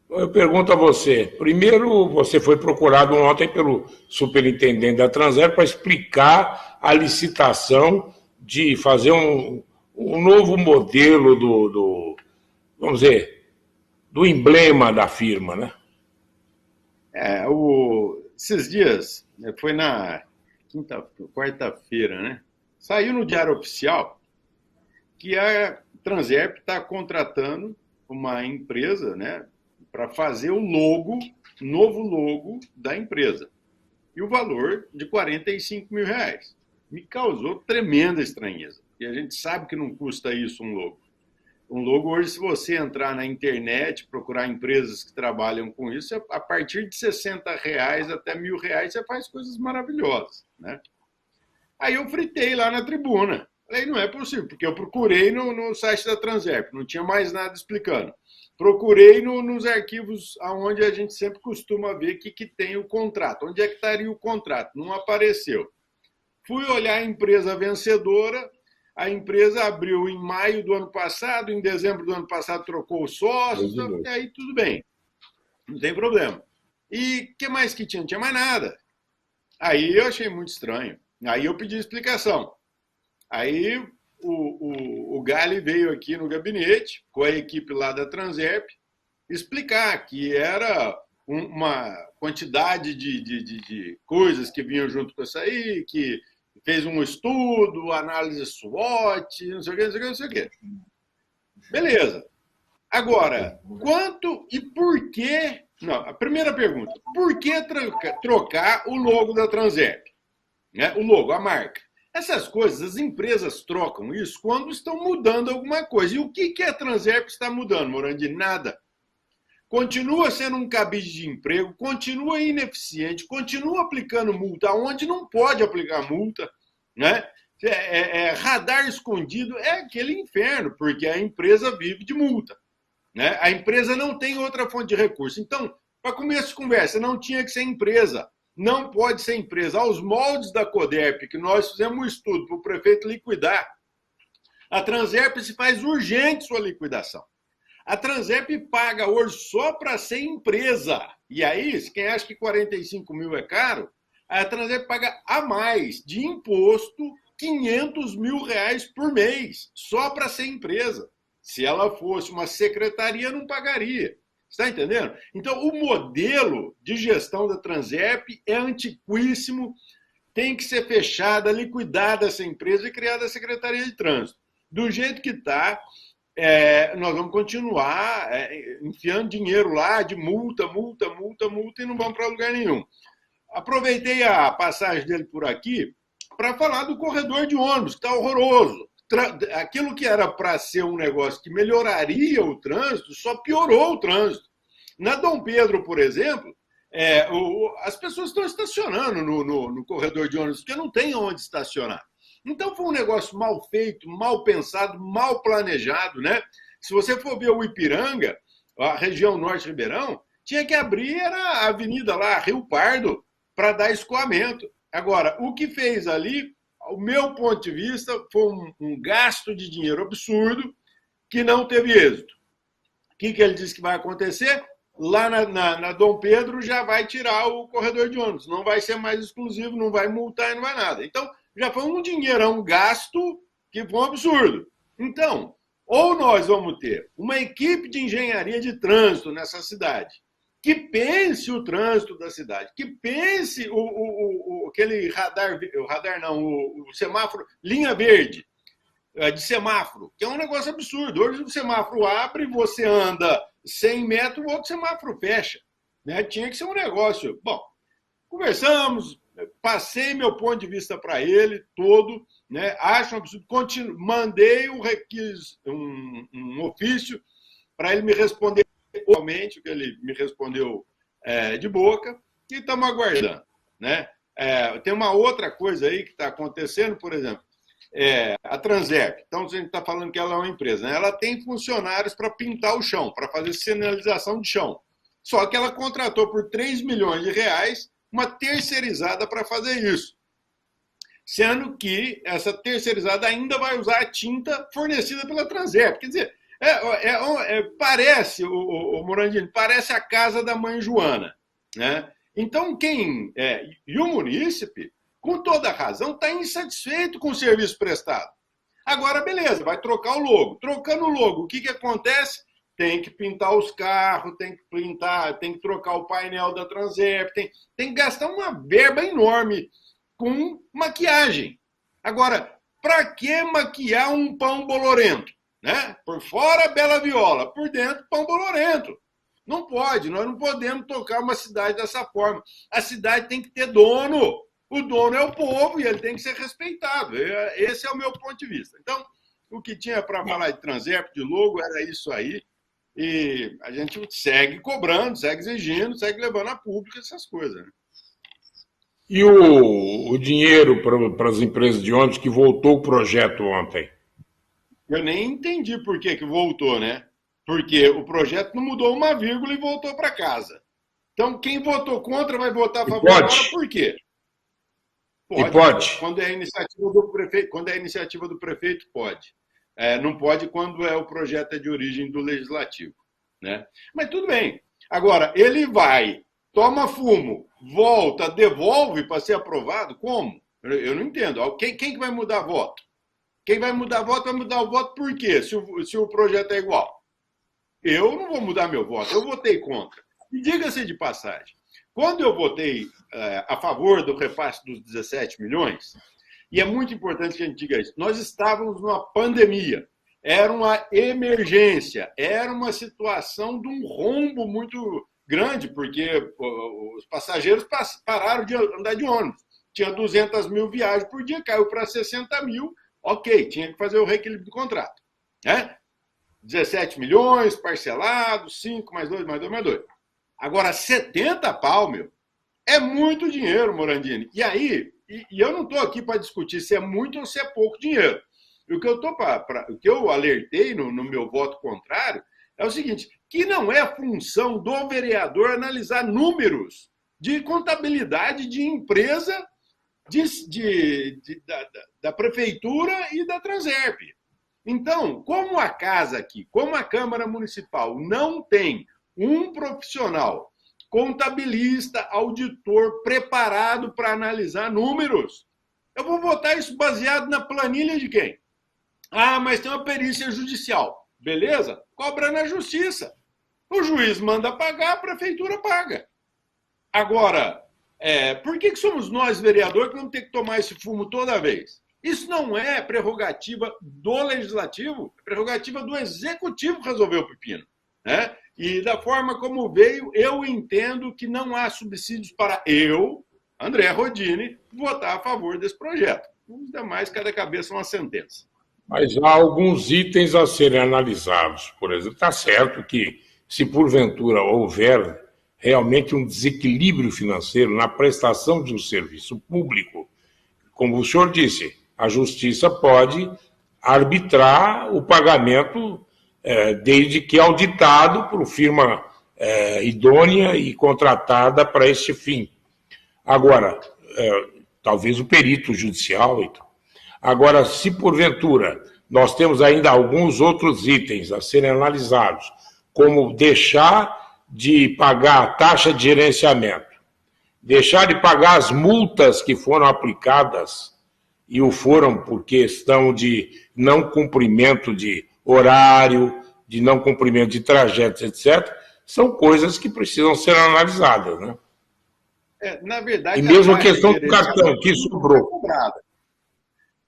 Eu pergunto a você. Primeiro, você foi procurado ontem pelo superintendente da Transair para explicar a licitação de fazer um novo modelo vamos dizer, do emblema da firma, né? Esses dias, foi na quarta-feira, né? Saiu no Diário Oficial que a Transerp está contratando uma empresa, né, para fazer o logo, novo logo da empresa. E o valor de R$ 45 mil. Me causou tremenda estranheza. E a gente sabe que não custa isso um logo. Um logo hoje, se você entrar na internet, procurar empresas que trabalham com isso, a partir de R$ 60 até R$ 1.000, você faz coisas maravilhosas, né? Aí eu fritei lá na tribuna. Falei, não é possível, porque eu procurei no site da Transerp, não tinha mais nada explicando. Procurei nos arquivos onde a gente sempre costuma ver que tem o contrato. Onde é que estaria o contrato? Não apareceu. Fui olhar a empresa vencedora, a empresa abriu em maio do ano passado, em dezembro do ano passado trocou os sócios, e aí tudo bem, não tem problema. E o que mais que tinha? Não tinha mais nada. Aí eu achei muito estranho. Aí eu pedi explicação. Aí o Gali veio aqui no gabinete, com a equipe lá da Transerp, explicar que era uma quantidade de coisas que vinham junto com isso aí, que fez um estudo, análise SWOT, não sei o que, não sei o que, não sei o que. Beleza. Agora, quanto e por que... Não, a primeira pergunta. Por que trocar o logo da Transerp? Né? O logo, a marca. Essas coisas, as empresas trocam isso quando estão mudando alguma coisa. E o que a Transerp está mudando, Morandi? Nada. Continua sendo um cabide de emprego, continua ineficiente, continua aplicando multa onde não pode aplicar multa, né? Radar escondido é aquele inferno, porque a empresa vive de multa, né? A empresa não tem outra fonte de recurso. Então, para começo de conversa, não tinha que ser empresa. Não pode ser empresa. Aos moldes da Coderp, que nós fizemos um estudo para o prefeito liquidar, a Transerp se faz urgente sua liquidação. A Transerp paga hoje só para ser empresa. E aí, quem acha que 45 mil é caro, a Transerp paga a mais de imposto R$ 500 mil por mês, só para ser empresa. Se ela fosse uma secretaria, não pagaria. Está entendendo? Então, o modelo de gestão da Transerp é antiquíssimo, tem que ser fechada, liquidada essa empresa e criada a Secretaria de Trânsito. Do jeito que está, nós vamos continuar enfiando dinheiro lá de multa, e não vamos para lugar nenhum. Aproveitei a passagem dele por aqui para falar do corredor de ônibus, que está horroroso. Aquilo que era para ser um negócio que melhoraria o trânsito, só piorou o trânsito. Na Dom Pedro, por exemplo, as pessoas estão estacionando no corredor de ônibus, porque não tem onde estacionar. Então foi um negócio mal feito, mal pensado, mal planejado, né? Se você for ver o Ipiranga, a região norte de Ribeirão, tinha que abrir a avenida lá, Rio Pardo, para dar escoamento. Agora, o que fez ali, ao meu ponto de vista, foi um gasto de dinheiro absurdo que não teve êxito. O que ele disse que vai acontecer? Lá na Dom Pedro já vai tirar o corredor de ônibus, não vai ser mais exclusivo, não vai multar e não vai nada. Então, já foi um dinheirão gasto que foi um absurdo. Então, ou nós vamos ter uma equipe de engenharia de trânsito nessa cidade, que pense o trânsito da cidade, que pense aquele radar não, o semáforo, linha verde, de semáforo, que é um negócio absurdo. Hoje o semáforo abre, você anda 100 metros, o outro semáforo fecha. Né? Tinha que ser um negócio. Bom, conversamos, passei meu ponto de vista para ele todo, né? Acho um absurdo. Mandei um ofício para ele me responder realmente, o que ele me respondeu de boca, e estamos aguardando. Né? Tem uma outra coisa aí que está acontecendo, por exemplo, a Transerp. Então, a gente está falando que ela é uma empresa, né? Ela tem funcionários para pintar o chão, para fazer sinalização de chão. Só que ela contratou por R$ 3 milhões uma terceirizada para fazer isso. Sendo que essa terceirizada ainda vai usar a tinta fornecida pela Transerp. Quer dizer, Parece, o Morandini, parece a casa da mãe Joana, né? Então, e o munícipe, com toda razão, está insatisfeito com o serviço prestado. Agora, beleza, vai trocar o logo. Trocando o logo, o que acontece? Tem que pintar os carros, tem que trocar o painel da Transerp, tem que gastar uma verba enorme com maquiagem. Agora, para que maquiar um pão bolorento? Né? Por fora, bela viola, por dentro, pão bolorento. Não pode, nós não podemos tocar uma cidade dessa forma. A cidade tem que ter dono. O dono é o povo e ele tem que ser respeitado. Esse é o meu ponto de vista. Então, o que tinha para falar de Transerp, de logo, era isso aí. E a gente segue cobrando, segue exigindo, segue levando a público essas coisas. Né? E o dinheiro para as empresas de ônibus que voltou o projeto ontem? Eu nem entendi por que voltou, né? Porque o projeto não mudou uma vírgula e voltou para casa. Então, quem votou contra vai votar a favor agora por quê? Pode. Quando é a iniciativa do prefeito, pode. Não pode quando o projeto é de origem do legislativo. Né? Mas tudo bem. Agora, ele vai, toma fumo, volta, devolve para ser aprovado? Como? Eu não entendo. Quem que vai mudar voto? Quem vai mudar voto vai mudar o voto por quê? Se o projeto é igual. Eu não vou mudar meu voto, eu votei contra. E diga-se de passagem, quando eu votei a favor do repasse dos 17 milhões, e é muito importante que a gente diga isso, nós estávamos numa pandemia, era uma emergência, era uma situação de um rombo muito grande, porque os passageiros pararam de andar de ônibus. Tinha 200 mil viagens por dia, caiu para 60 mil, ok, tinha que fazer o reequilíbrio do contrato. Né? 17 milhões, parcelados, 5 mais 2, mais 2, mais 2. Agora, 70 pau, meu, é muito dinheiro, Morandini. E aí, eu não estou aqui para discutir se é muito ou se é pouco dinheiro. O que eu alertei no meu voto contrário é o seguinte, que não é função do vereador analisar números de contabilidade de empresa da prefeitura e da Transerp. Então, como a casa aqui, como a Câmara Municipal não tem um profissional, contabilista, auditor, preparado para analisar números, eu vou votar isso baseado na planilha de quem? Ah, mas tem uma perícia judicial. Beleza? Cobra na justiça. O juiz manda pagar, a prefeitura paga. Agora, por que somos nós, vereadores, que vamos ter que tomar esse fumo toda vez? Isso não é prerrogativa do legislativo, é prerrogativa do executivo resolver o pepino. Né? E da forma como veio, eu entendo que não há subsídios para eu, André Rodini, votar a favor desse projeto. Os demais, cada cabeça uma sentença. Mas há alguns itens a serem analisados. Por exemplo, está certo que, se porventura houver realmente um desequilíbrio financeiro na prestação de um serviço público, como o senhor disse, a Justiça pode arbitrar o pagamento desde que auditado por firma idônea e contratada para este fim. Agora, talvez o perito judicial. Então. Agora, se porventura nós temos ainda alguns outros itens a serem analisados, como deixar de pagar a taxa de gerenciamento, deixar de pagar as multas que foram aplicadas e o foram por questão de não cumprimento de horário, de não cumprimento de trajetos, etc., são coisas que precisam ser analisadas. Né? Na verdade, e mesmo a questão do cartão, que sobrou.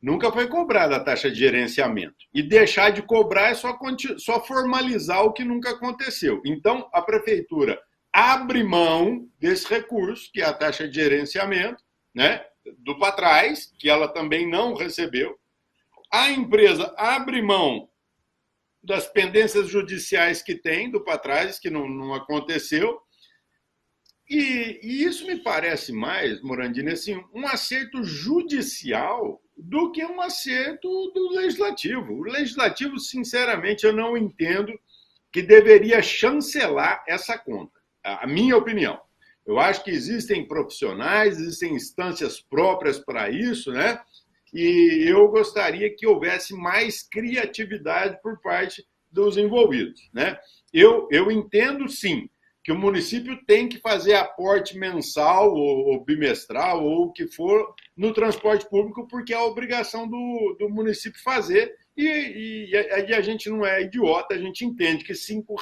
Nunca foi cobrada a taxa de gerenciamento. E deixar de cobrar é só formalizar o que nunca aconteceu. Então, a prefeitura abre mão desse recurso, que é a taxa de gerenciamento, né, do Patrais, que ela também não recebeu. A empresa abre mão das pendências judiciais que tem do Patrais, que não aconteceu. E isso me parece mais, Morandini, assim, um acerto judicial do que um acerto do legislativo. O legislativo, sinceramente, eu não entendo que deveria chancelar essa conta. A minha opinião. Eu acho que existem profissionais, existem instâncias próprias para isso, né? E eu gostaria que houvesse mais criatividade por parte dos envolvidos, né? Eu entendo, sim, que o município tem que fazer aporte mensal ou bimestral ou o que for no transporte público, porque é a obrigação do município fazer, e a gente não é idiota, a gente entende que R$ 5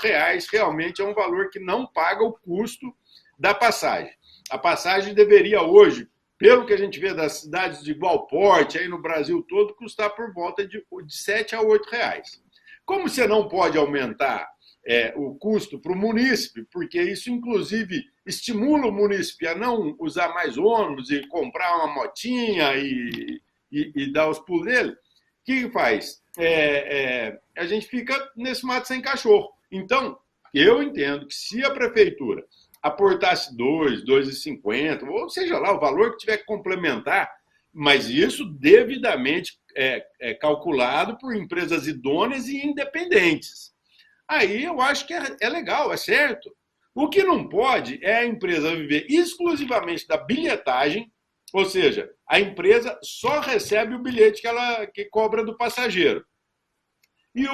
realmente é um valor que não paga o custo da passagem. A passagem deveria hoje, pelo que a gente vê das cidades de igual porte aí no Brasil todo, custar por volta de R$ 7 a R$ 8. Como você não pode aumentar o custo para o munícipe, porque isso, inclusive, estimula o munícipe a não usar mais ônibus e comprar uma motinha e dar os pulos dele, o que faz? A gente fica nesse mato sem cachorro. Então, eu entendo que se a prefeitura aportasse 2,50, ou seja lá, o valor que tiver que complementar, mas isso devidamente calculado por empresas idôneas e independentes. Aí eu acho que é legal, é certo. O que não pode é a empresa viver exclusivamente da bilhetagem, ou seja, a empresa só recebe o bilhete que cobra do passageiro. E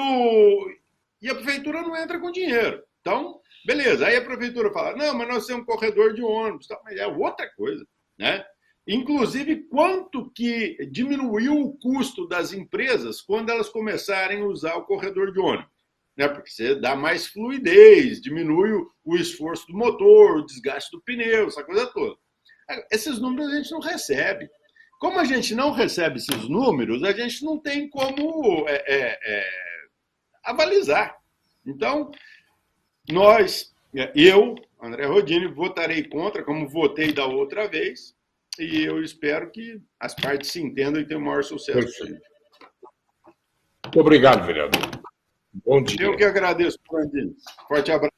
a prefeitura não entra com dinheiro. Então, beleza. Aí a prefeitura fala, não, mas nós temos um corredor de ônibus. Mas é outra coisa, né? Inclusive, quanto que diminuiu o custo das empresas quando elas começarem a usar o corredor de ônibus? Né? Porque você dá mais fluidez, diminui o esforço do motor, o desgaste do pneu, essa coisa toda. Esses números a gente não recebe. Como a gente não recebe esses números, a gente não tem como avalizar. Então, eu, André Rodini, votarei contra, como votei da outra vez, e eu espero que as partes se entendam e tenham o maior sucesso possível. Muito obrigado, vereador. Bom dia. Eu que agradeço, Brandinho. Forte abraço.